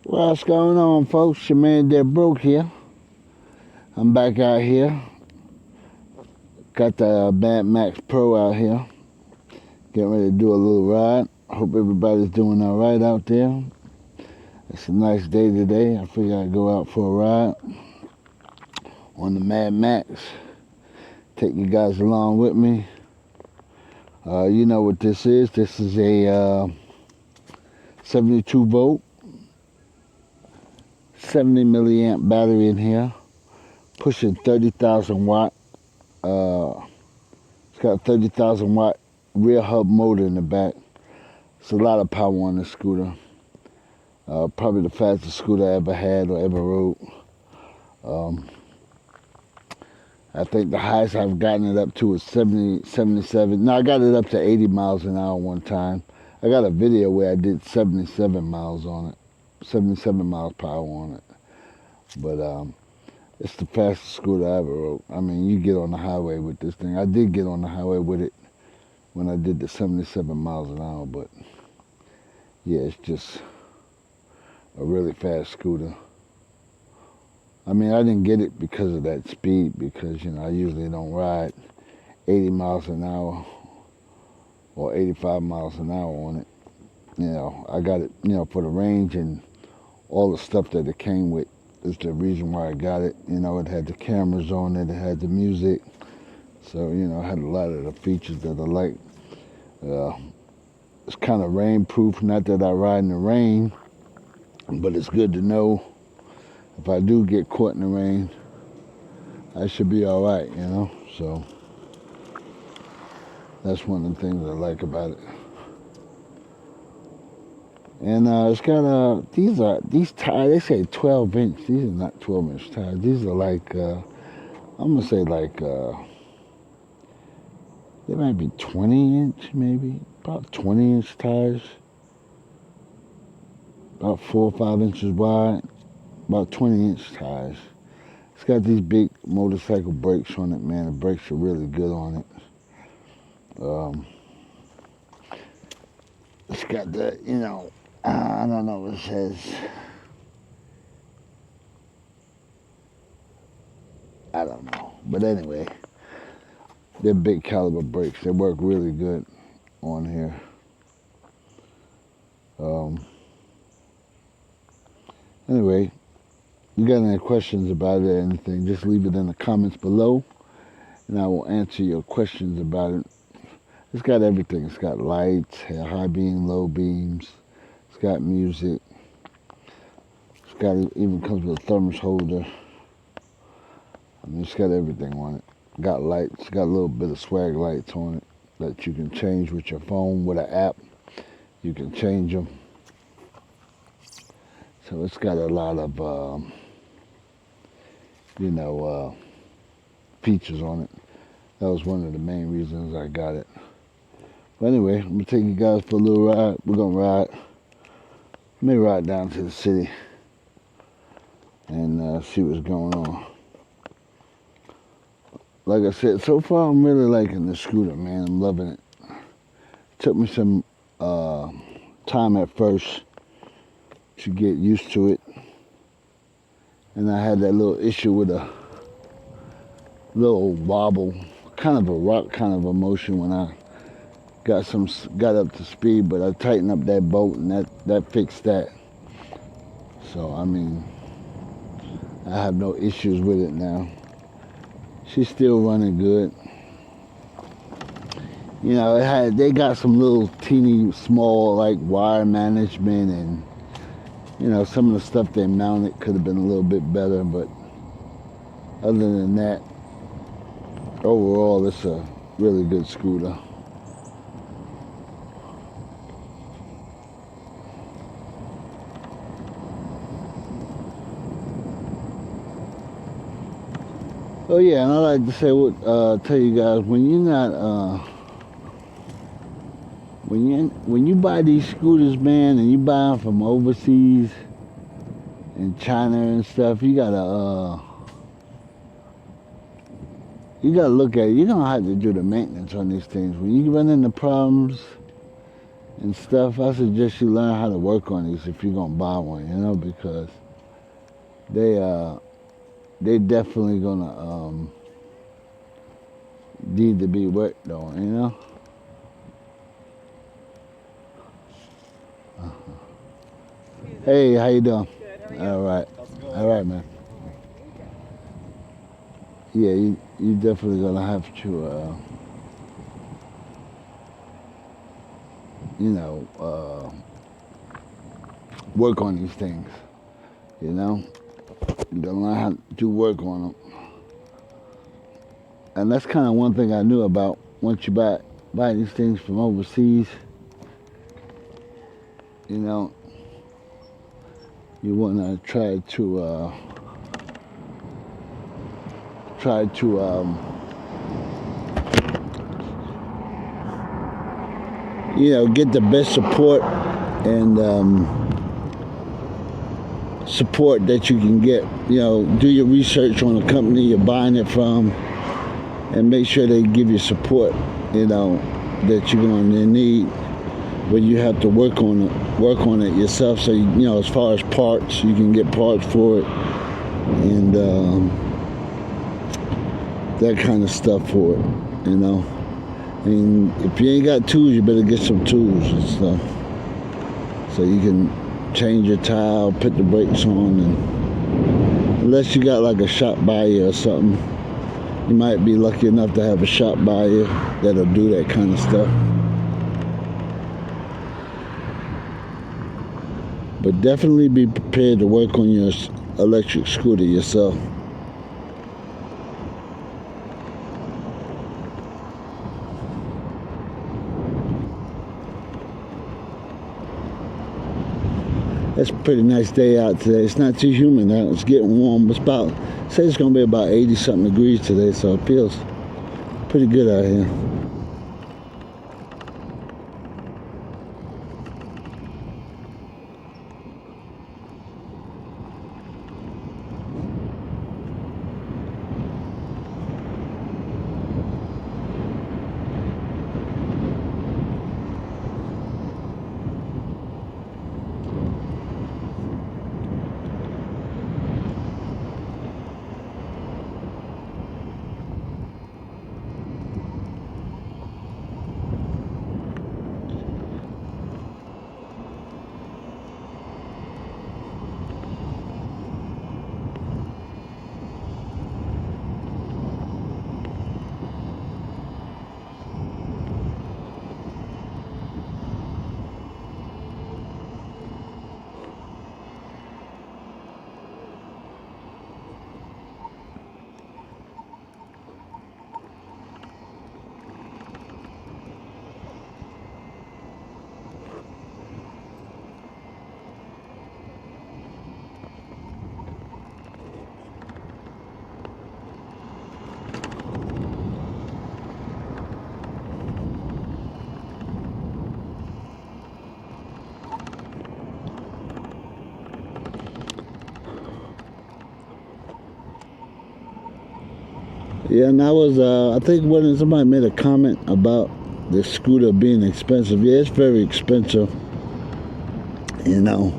What's going on, folks? Your man Dead Broke here. I'm back out here. Got the Madmax Pro out here. Getting ready to do a little ride. Hope everybody's doing all right out there. It's a nice day today. I figure I'd go out for a ride on the Madmax. Take you guys along with me. You know what this is. This is a 72 volt, 70 milliamp battery in here, pushing 30,000 watt. It's got a 30,000 watt rear hub motor in the back. It's a lot of power on this scooter. Probably the fastest scooter I ever had or ever rode. I think the highest I've gotten it up to is 70, 77. No, I got it up to 80 miles an hour one time. I got a video where I did 77 miles on it. 77 miles per hour on it. But it's the fastest scooter I ever rode. I mean, you get on the highway with this thing. I did get on the highway with it when I did the 77 miles an hour, but yeah, it's just a really fast scooter. I mean, I didn't get it because of that speed, because, you know, I usually don't ride 80 miles an hour or 85 miles an hour on it. You know, I got it, you know, for the range and all the stuff that it came with is the reason why I got it. You know, it had the cameras on it, it had the music. So, you know, it had a lot of the features that I like. It's kind of rain-proof, not that I ride in the rain, but it's good to know if I do get caught in the rain, I should be all right, you know? So that's one of the things I like about it. And it's got these tires, they say 12 inch. These are not 12 inch tires. These are like, I'm gonna say like, they might be 20 inch maybe, about 20 inch tires. About 4 or 5 inches wide, about 20 inch tires. It's got these big motorcycle brakes on it, man. The brakes are really good on it. It's got the, you know, I don't know what it says. I don't know. But anyway, they're big caliber brakes. They work really good on here. Anyway, you got any questions about it or anything, just leave it in the comments below, and I will answer your questions about it. It's got everything. It's got lights, high beam, low beams. It's got music. It's got, it even comes with a thermos holder. I mean, it's got everything on it. Got lights. It's got a little bit of swag lights on it that you can change with your phone with an app. You can change them. So it's got a lot of, you know, features on it. That was one of the main reasons I got it. But anyway, I'm going to take you guys for a little ride. We're going to ride. May ride down to the city and see what's going on. Like I said, so far I'm really liking the scooter, man. I'm loving it. Took me some time at first to get used to it. And I had that little issue with a little wobble, kind of a rock kind of a motion when I got up to speed, but I tightened up that bolt and that fixed that. So, I mean, I have no issues with it now. She's still running good. You know, they got some little teeny small like wire management, and you know, some of the stuff they mounted could have been a little bit better, but other than that, overall it's a really good scooter. Oh yeah, and I like to say tell you guys, when you're not when you buy these scooters, man, and you buy them from overseas in China and stuff, you gotta look at it. You're gonna have to do the maintenance on these things. When you run into problems, and stuff, I suggest you learn how to work on these if you're gonna buy one, you know, because they they definitely gonna need to be worked on, you know. Hey, how you doing? Good. How are you? All right, How's it going? all right, man. Yeah, you definitely gonna have to, you know, work on these things. You know, you gotta learn how to work on them, and that's kind of one thing I knew about. Once you buy these things from overseas, you know, you wanna try to you know, get the best support and support that you can get. You know, do your research on the company you're buying it from, and make sure they give you support. You know, that you're going to need, but you have to work on it yourself. So you know, as far as parts, you can get parts for it, and that kind of stuff for it. You know, and if you ain't got tools, you better get some tools and stuff, so you can change your tire, put the brakes on, and unless you got like a shop by you or something, you might be lucky enough to have a shop by you that'll do that kind of stuff. But definitely be prepared to work on your electric scooter yourself. It's a pretty nice day out today. It's not too humid out. It's getting warm. It's about, say it's gonna be about 80 something degrees today, so it feels pretty good out here. Yeah, and I was, I think when somebody made a comment about the scooter being expensive. Yeah, it's very expensive, you know.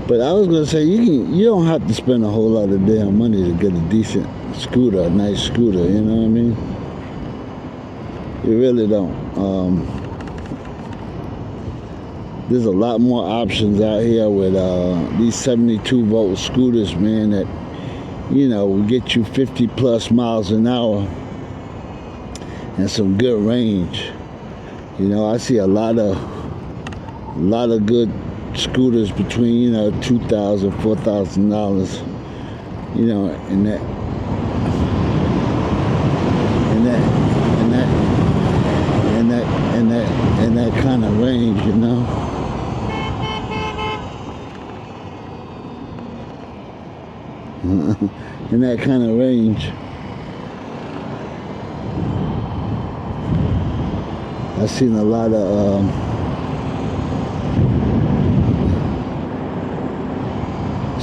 But I was gonna say you don't have to spend a whole lot of damn money to get a decent scooter, a nice scooter. You know what I mean? You really don't. There's a lot more options out here with these 72 volt scooters, man, that, you know, will get you 50 plus miles an hour and some good range. You know, I see a lot of good scooters between, you know, $2,000, $4,000, you know, and that kind of range, you know. In that kind of range. I've seen a lot of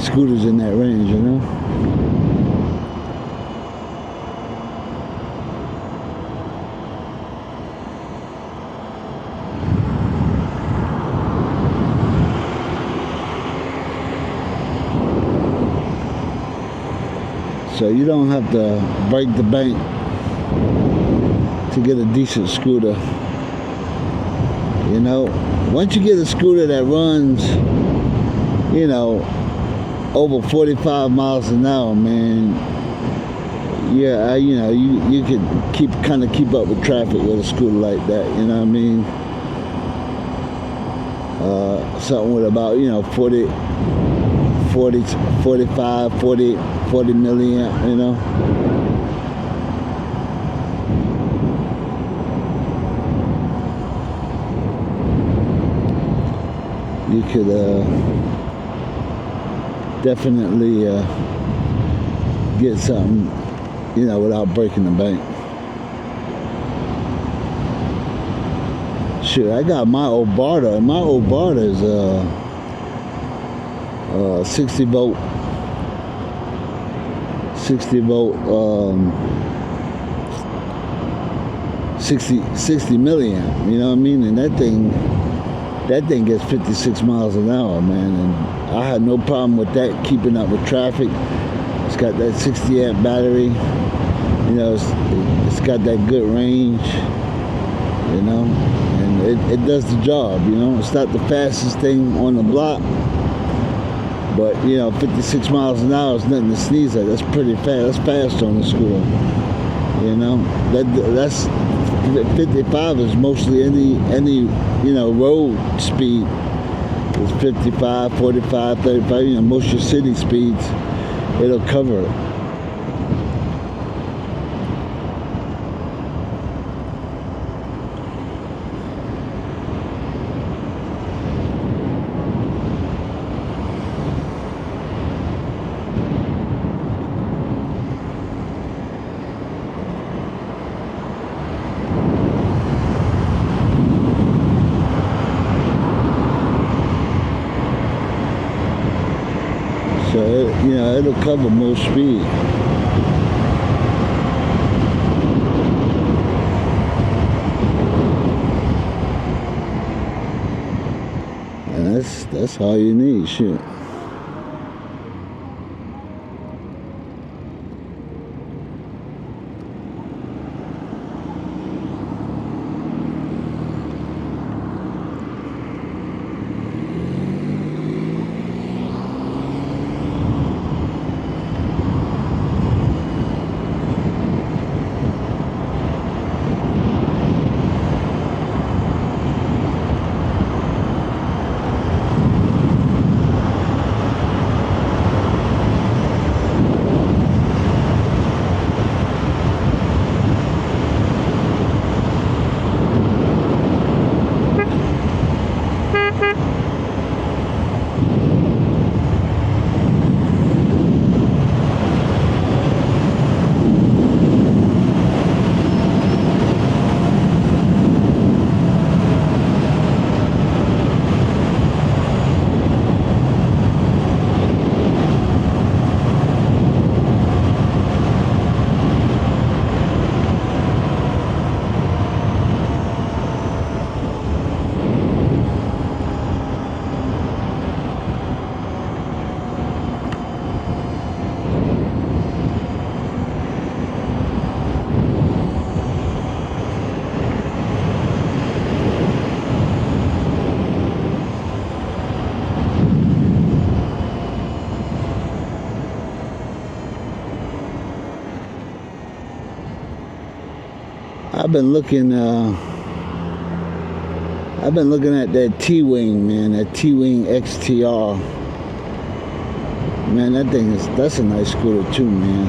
scooters in that range, you know. So you don't have to break the bank to get a decent scooter. You know, once you get a scooter that runs, you know, over 45 miles an hour, man, yeah, you know, you could kind of keep up with traffic with a scooter like that. You know what I mean? Something with about, you know, 40, 45, 40 milliamp, you know. You could definitely get something, you know, without breaking the bank. Shoot, I got my old Barter, and my old Barter is 60 volt 60 milliamp, you know what I mean? And that thing gets 56 miles an hour, man, and I had no problem with that, keeping up with traffic. It's got that 60 amp battery, you know, it's got that good range, you know, and it does the job, you know. It's not the fastest thing on the block, but, you know, 56 miles an hour is nothing to sneeze at. That's pretty fast. That's fast on the scooter, you know. That's 55 is mostly any you know, road speed. It's 55, 45, 35, you know, most of your city speeds, it'll cover it. So, you know, it'll cover most speed. And that's all you need, shit. I've been looking at that T-Wing, man, that T-Wing XTR. Man, that's a nice scooter too, man.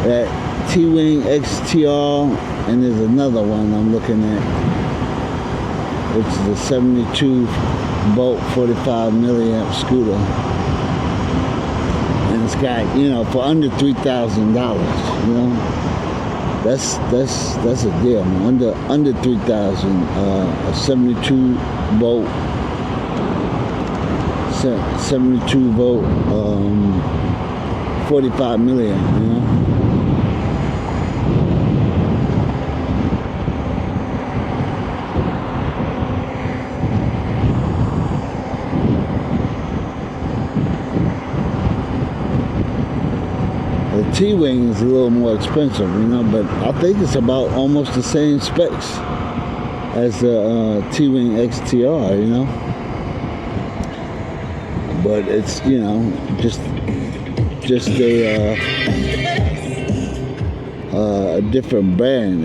That T-Wing XTR, and there's another one I'm looking at, which is a 72 volt 45 milliamp scooter. And it's got, you know, for under $3,000, you know. That's a deal, man. Under 3,000, a 72 volt 45 milliamp, you know. T-Wing is a little more expensive, you know, but I think it's about almost the same specs as the T-Wing XTR, you know. But it's, you know, just a different brand.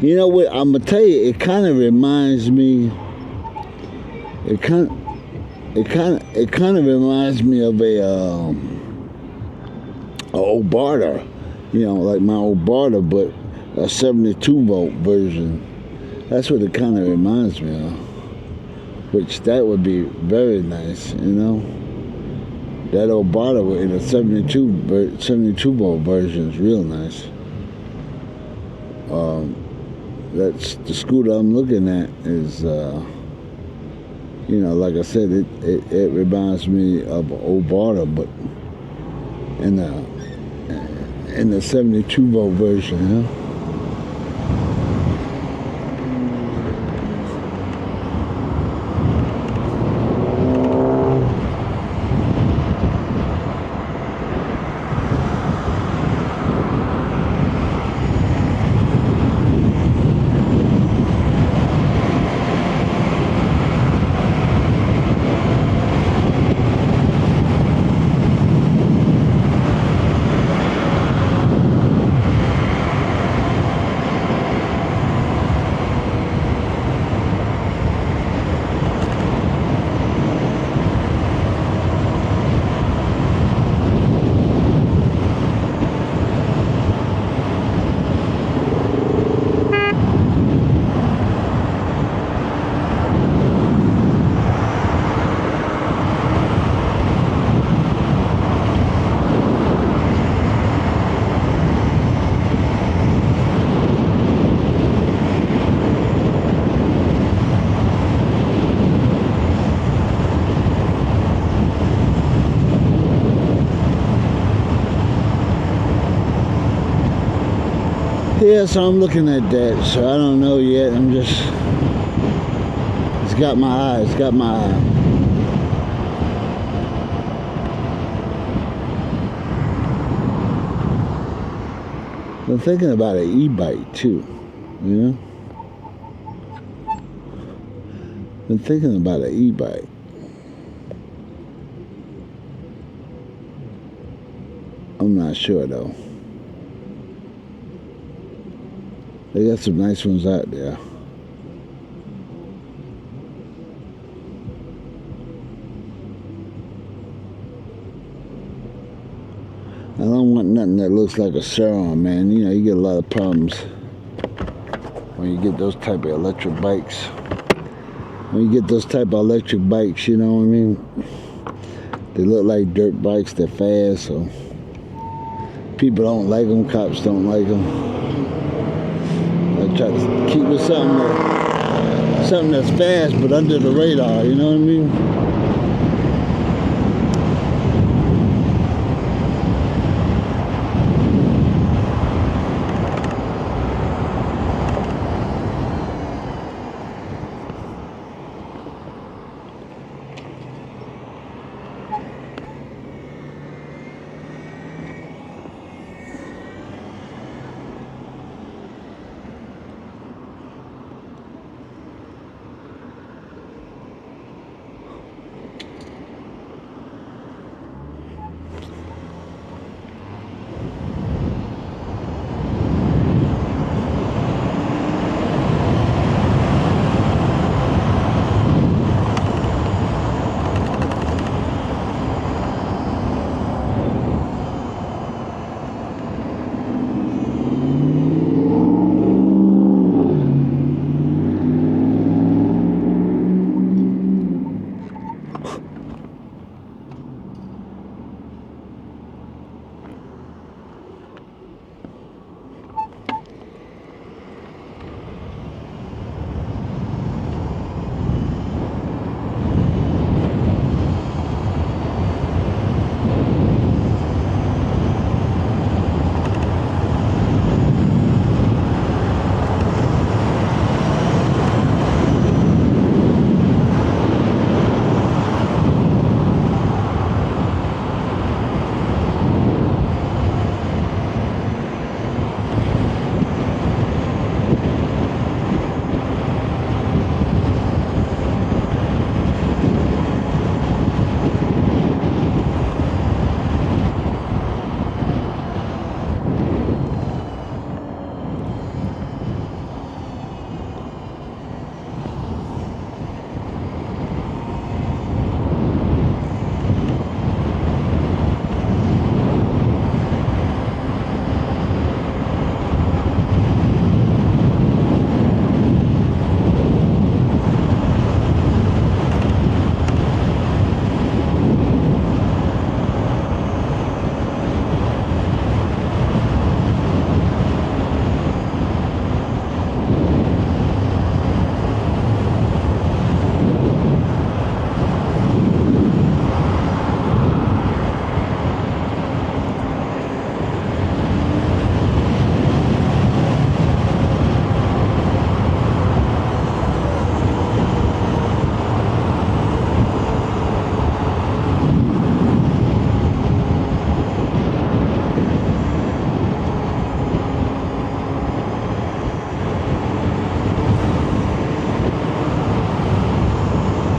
You know what? I'm gonna tell you, it kind of reminds me. It kind of reminds me of a old Barter, you know, like my old Barter, but a 72 volt version. That's what it kind of reminds me of. Which that would be very nice, you know. That old Barter in a 72 volt version is real nice. That's the scooter I'm looking at is, you know, like I said, it reminds me of an old Barter, but in the 72 volt version, you know. Yeah, so I'm looking at that, so I don't know yet. It's got my eye, it's got my eye. I'm thinking about an e-bike too, you know? Been thinking about an e-bike. I'm not sure though. They got some nice ones out there. I don't want nothing that looks like a serum, man. You know, you get a lot of problems when you get those type of electric bikes. When you get those type of electric bikes, you know what I mean? They look like dirt bikes, they're fast, so people don't like them, cops don't like them. I try to keep it something that's fast but under the radar, you know what I mean?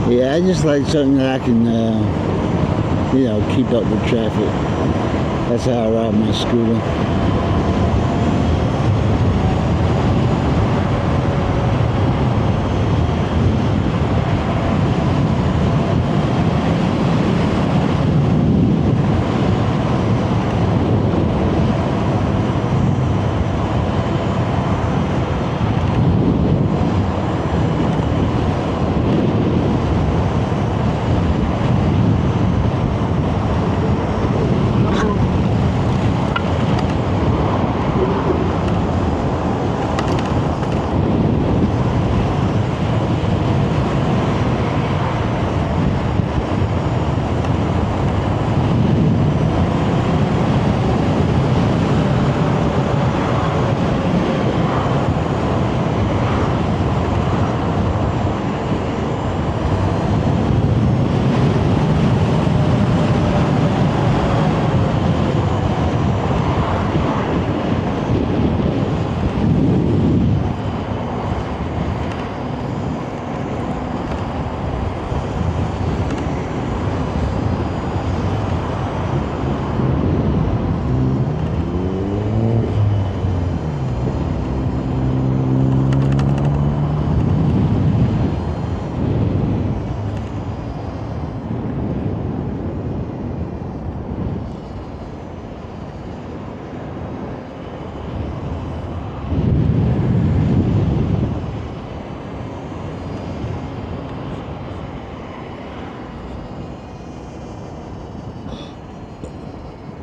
Yeah, I just like something that I can, you know, keep up the traffic. That's how I ride my scooter.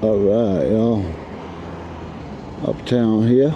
All right, y'all. Uptown here.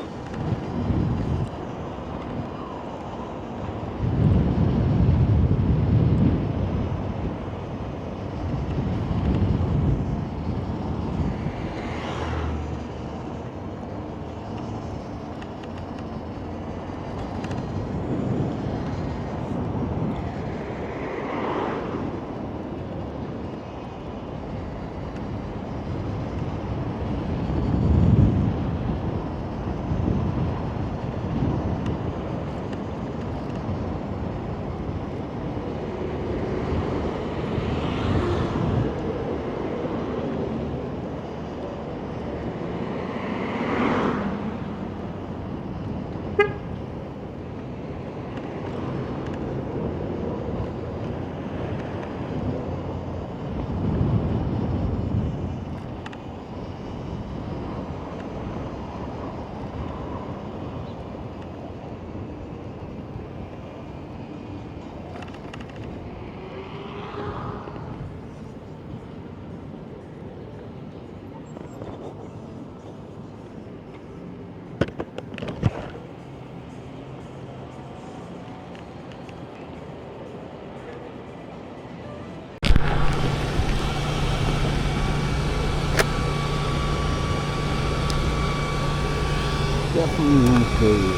Definitely want to show you.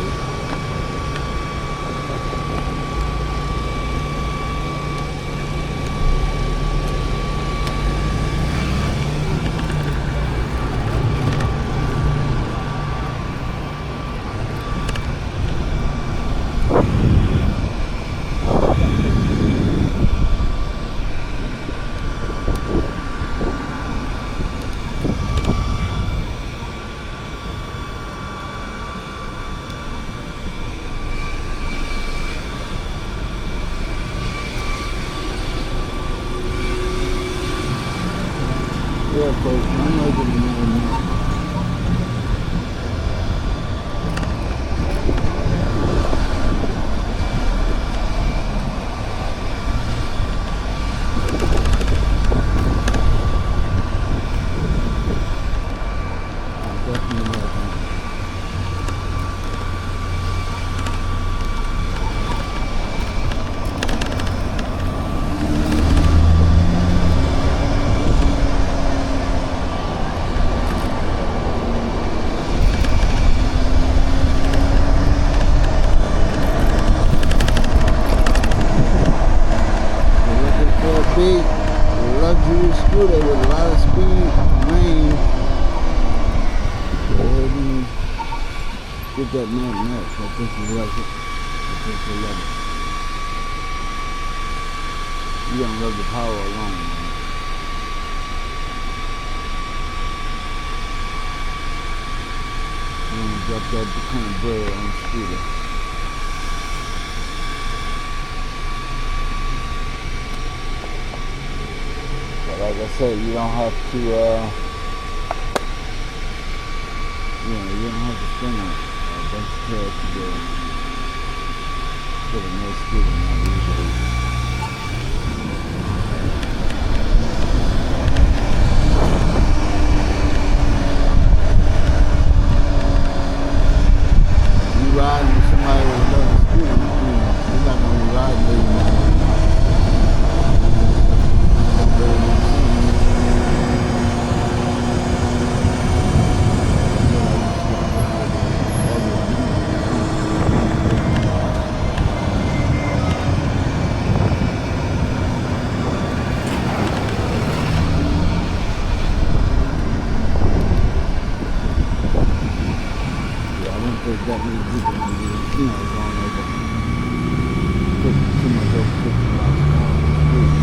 Yeah, folks, I'm over the Madmax. Definitely welcome. Big luxury scooter with a lot of speed, range. Go ahead and get that Madmax. I think you like it. I think you love it. You don't love the power alone, man. You want to drop that kind of bread on the scooter. But like I said, you don't have to, you don't have to spend a bunch of cash to get a nice scooter now these days. Riding with somebody with another scooter, you're not going to be riding with you. There's that many people going over. Putting too much over 50 miles an hour on the street.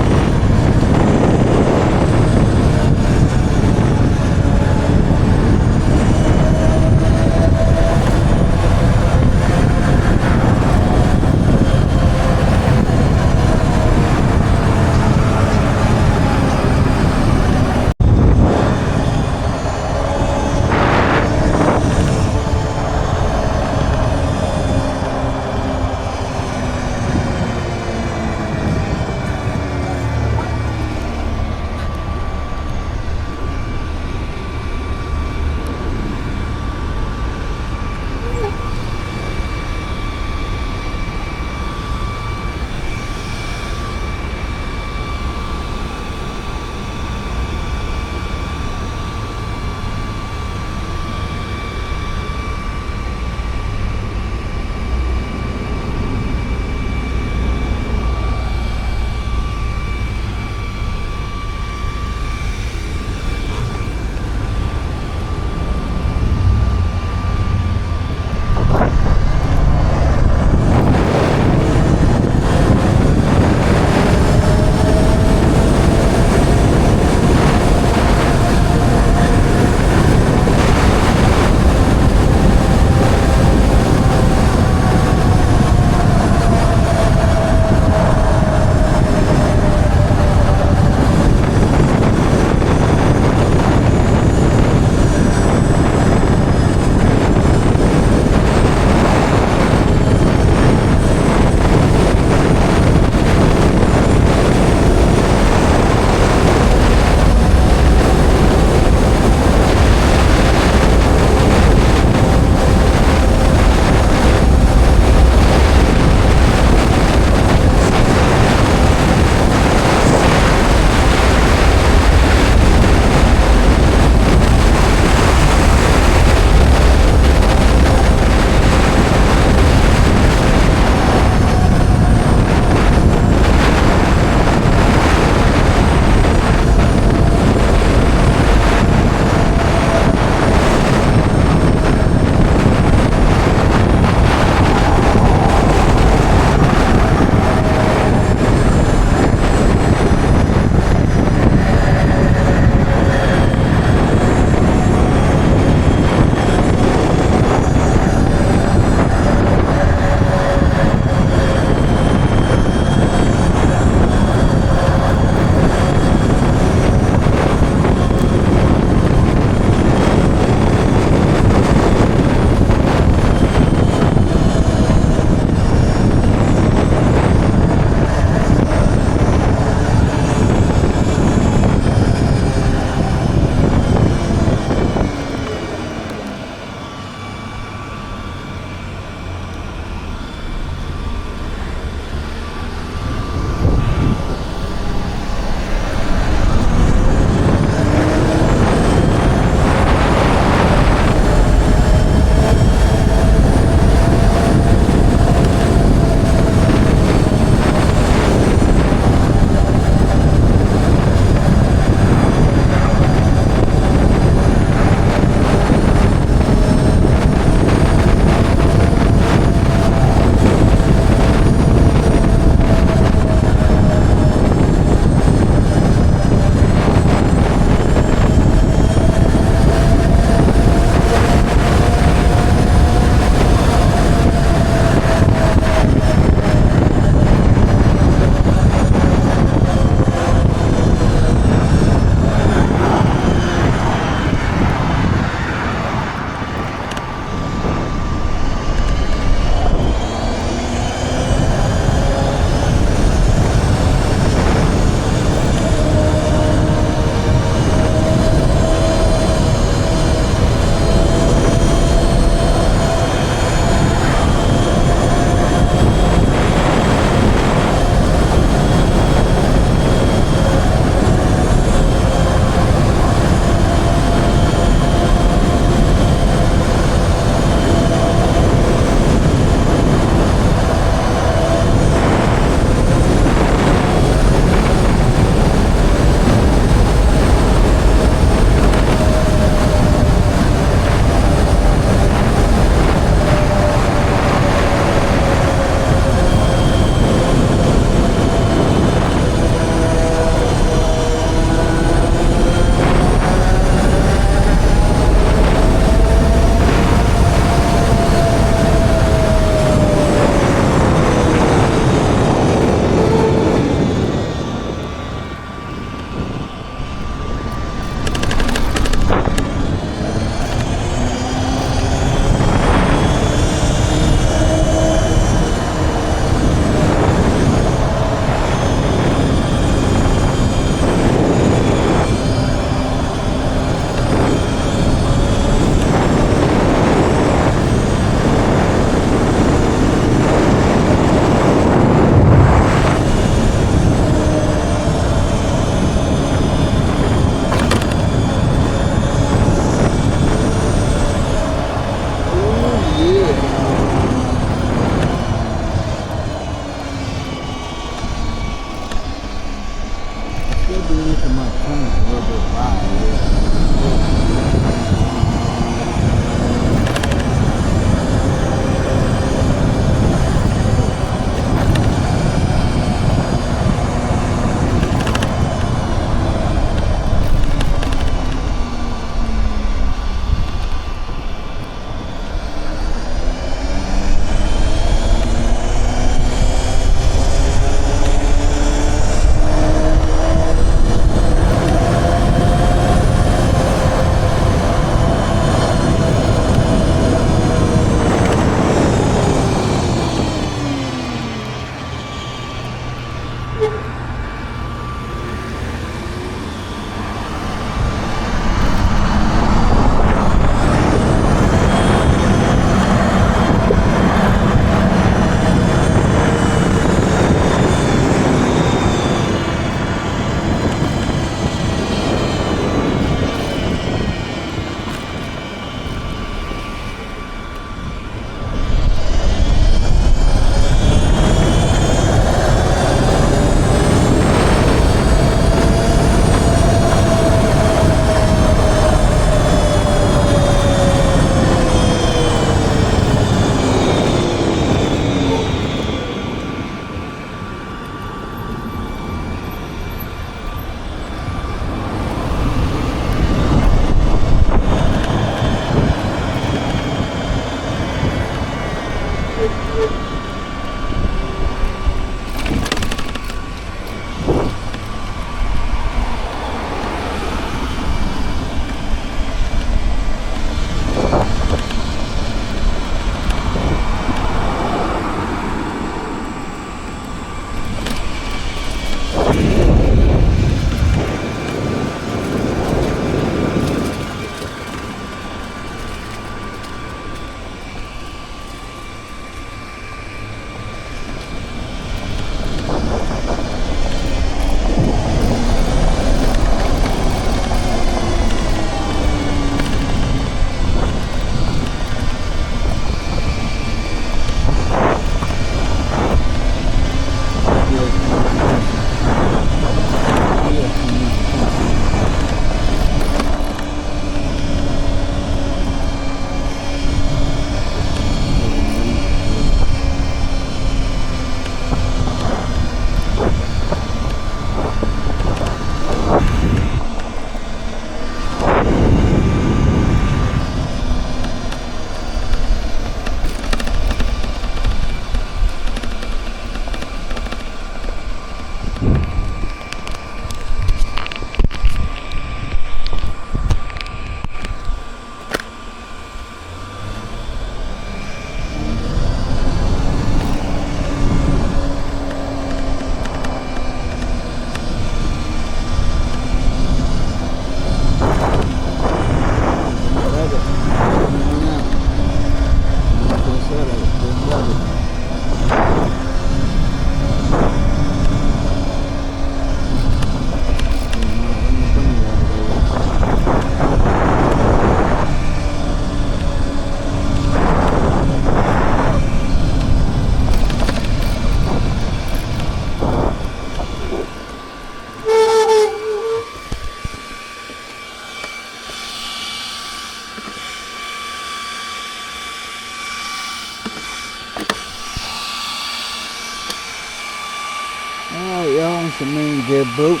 y'all. It's the main dead boat.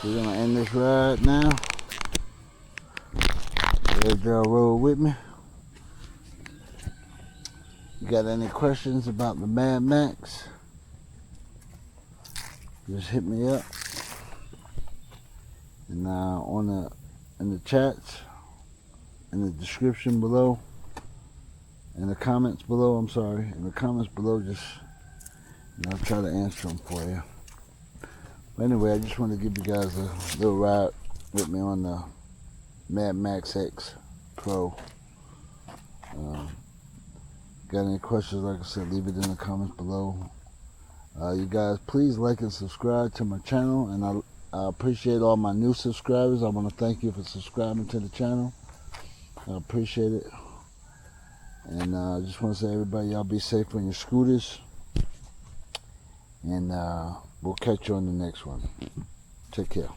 We're gonna end this ride now. Glad y'all roll with me. You got any questions about the Madmax? Just hit me up. And in the chats, in the description below, in the comments below, in the comments below, just I'll try to answer them for you. But anyway, I just want to give you guys a little ride with me on the Madmax X Pro. Got any questions, like I said, leave it in the comments below. You guys, please like and subscribe to my channel, and I appreciate all my new subscribers. I want to thank you for subscribing to the channel. I appreciate it. And I just want to say, everybody, y'all be safe on your scooters. And we'll catch you on the next one. Take care.